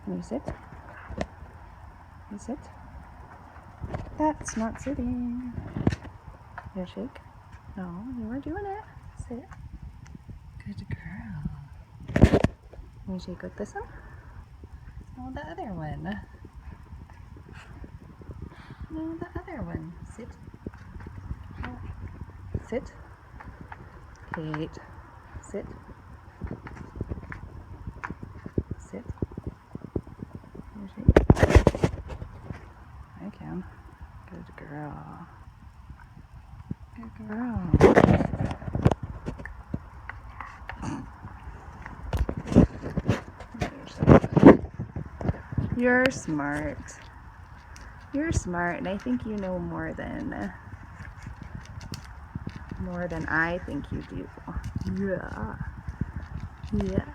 Can you sit? You sit? That's not sitting. You shake? No, you were doing it. Sit. Good girl. Can you shake with this one? No, the other one. No, the other one. Sit. Sit. Kate. Sit. Sit. Can you shake? I can. Good girl. Good girl. You're smart. You're smart, and I think you know more than I think you do. Yeah. Yeah.